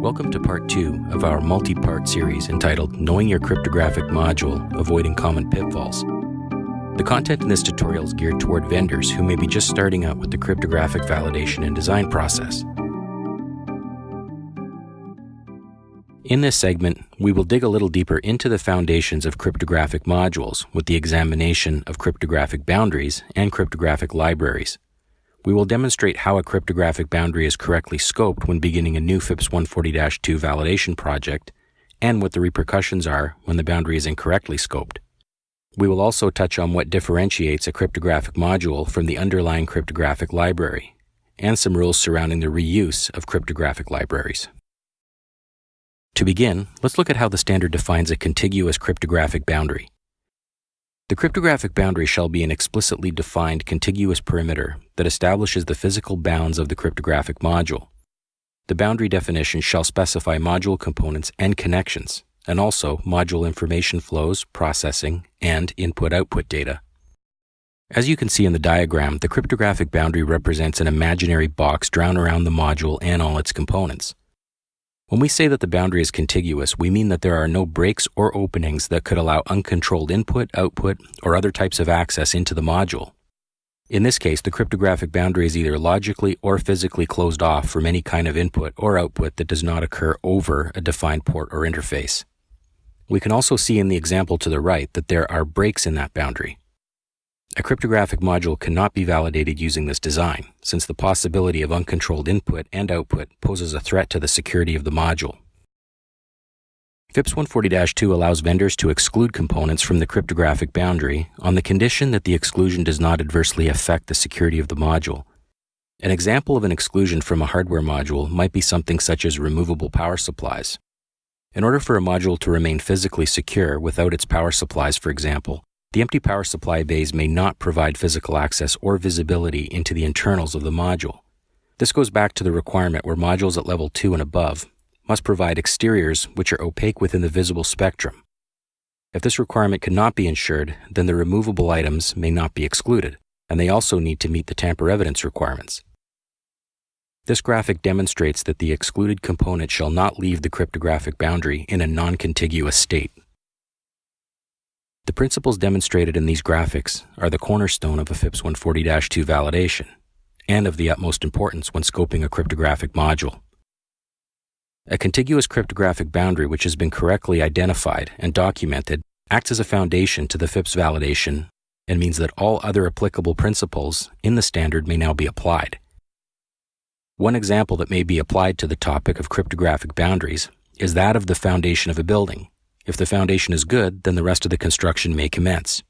Welcome to part 2 of our multi-part series entitled Knowing Your Cryptographic Module, Avoiding Common Pitfalls. The content in this tutorial is geared toward vendors who may be just starting out with the cryptographic validation and design process. In this segment, we will dig a little deeper into the foundations of cryptographic modules with the examination of cryptographic boundaries and cryptographic libraries. We will demonstrate how a cryptographic boundary is correctly scoped when beginning a new FIPS 140-2 validation project, and what the repercussions are when the boundary is incorrectly scoped. We will also touch on what differentiates a cryptographic module from the underlying cryptographic library, and some rules surrounding the reuse of cryptographic libraries. To begin, let's look at how the standard defines a contiguous cryptographic boundary. The cryptographic boundary shall be an explicitly defined contiguous perimeter that establishes the physical bounds of the cryptographic module. The boundary definition shall specify module components and connections, and also module information flows, processing, and input-output data. As you can see in the diagram, the cryptographic boundary represents an imaginary box drawn around the module and all its components. When we say that the boundary is contiguous, we mean that there are no breaks or openings that could allow uncontrolled input, output, or other types of access into the module. In this case, the cryptographic boundary is either logically or physically closed off from any kind of input or output that does not occur over a defined port or interface. We can also see in the example to the right that there are breaks in that boundary. A cryptographic module cannot be validated using this design, since the possibility of uncontrolled input and output poses a threat to the security of the module. FIPS 140-2 allows vendors to exclude components from the cryptographic boundary on the condition that the exclusion does not adversely affect the security of the module. An example of an exclusion from a hardware module might be something such as removable power supplies. In order for a module to remain physically secure without its power supplies, for example, the empty power supply bays may not provide physical access or visibility into the internals of the module. This goes back to the requirement where modules at level 2 and above must provide exteriors which are opaque within the visible spectrum. If this requirement cannot be ensured, then the removable items may not be excluded, and they also need to meet the tamper evidence requirements. This graphic demonstrates that the excluded component shall not leave the cryptographic boundary in a non-contiguous state. The principles demonstrated in these graphics are the cornerstone of a FIPS 140-2 validation, and of the utmost importance when scoping a cryptographic module. A contiguous cryptographic boundary which has been correctly identified and documented acts as a foundation to the FIPS validation and means that all other applicable principles in the standard may now be applied. One example that may be applied to the topic of cryptographic boundaries is that of the foundation of a building. If the foundation is good, then the rest of the construction may commence.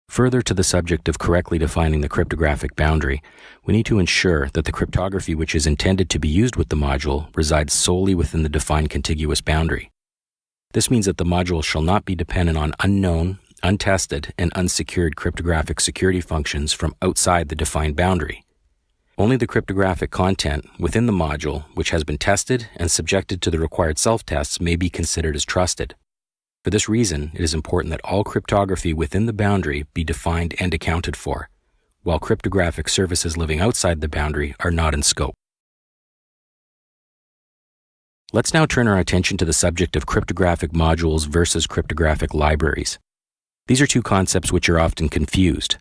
Further to the subject of correctly defining the cryptographic boundary, we need to ensure that the cryptography which is intended to be used with the module resides solely within the defined contiguous boundary. This means that the module shall not be dependent on unknown, untested, and unsecured cryptographic security functions from outside the defined boundary. Only the cryptographic content within the module, which has been tested and subjected to the required self-tests, may be considered as trusted. For this reason, it is important that all cryptography within the boundary be defined and accounted for, while cryptographic services living outside the boundary are not in scope. Let's now turn our attention to the subject of cryptographic modules versus cryptographic libraries. These are two concepts which are often confused.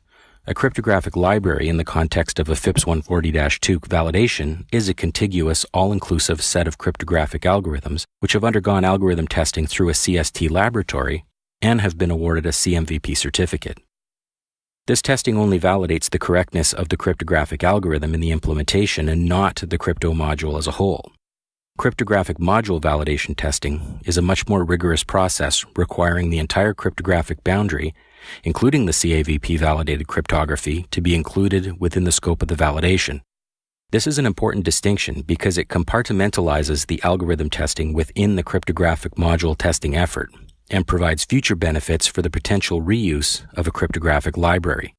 A cryptographic library in the context of a FIPS 140-2 validation is a contiguous, all-inclusive set of cryptographic algorithms which have undergone algorithm testing through a CST laboratory and have been awarded a CMVP certificate. This testing only validates the correctness of the cryptographic algorithm in the implementation and not the crypto module as a whole. Cryptographic module validation testing is a much more rigorous process requiring the entire cryptographic boundary, including the CAVP-validated cryptography, to be included within the scope of the validation. This is an important distinction because it compartmentalizes the algorithm testing within the cryptographic module testing effort and provides future benefits for the potential reuse of a cryptographic library.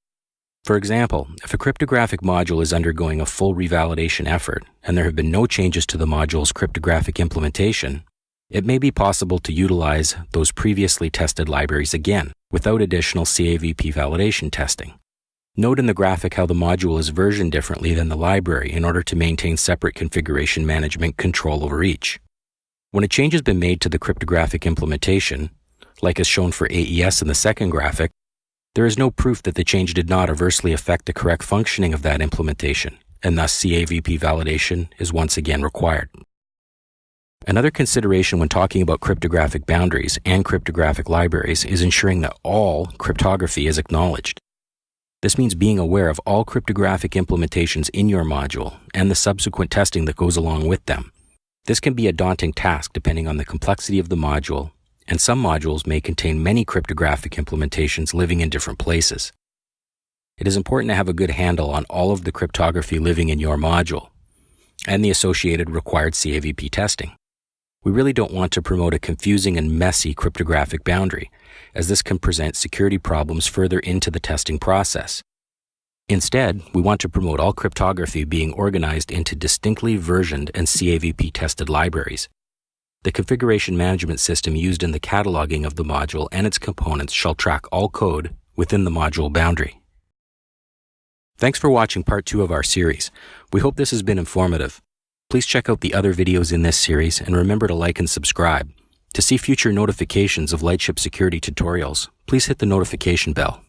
For example, if a cryptographic module is undergoing a full revalidation effort and there have been no changes to the module's cryptographic implementation, it may be possible to utilize those previously tested libraries again without additional CAVP validation testing. Note in the graphic how the module is versioned differently than the library in order to maintain separate configuration management control over each. When a change has been made to the cryptographic implementation, like as shown for AES in the second graphic, there is no proof that the change did not adversely affect the correct functioning of that implementation, and thus CAVP validation is once again required. Another consideration when talking about cryptographic boundaries and cryptographic libraries is ensuring that all cryptography is acknowledged. This means being aware of all cryptographic implementations in your module and the subsequent testing that goes along with them. This can be a daunting task depending on the complexity of the module, and some modules may contain many cryptographic implementations living in different places. It is important to have a good handle on all of the cryptography living in your module and the associated required CAVP testing. We really don't want to promote a confusing and messy cryptographic boundary, as this can present security problems further into the testing process. Instead, we want to promote all cryptography being organized into distinctly versioned and CAVP tested libraries. The configuration management system used in the cataloging of the module and its components shall track all code within the module boundary. Thanks for watching part 2 of our series. We hope this has been informative. Please check out the other videos in this series and remember to like and subscribe. To see future notifications of Lightship Security tutorials, please hit the notification bell.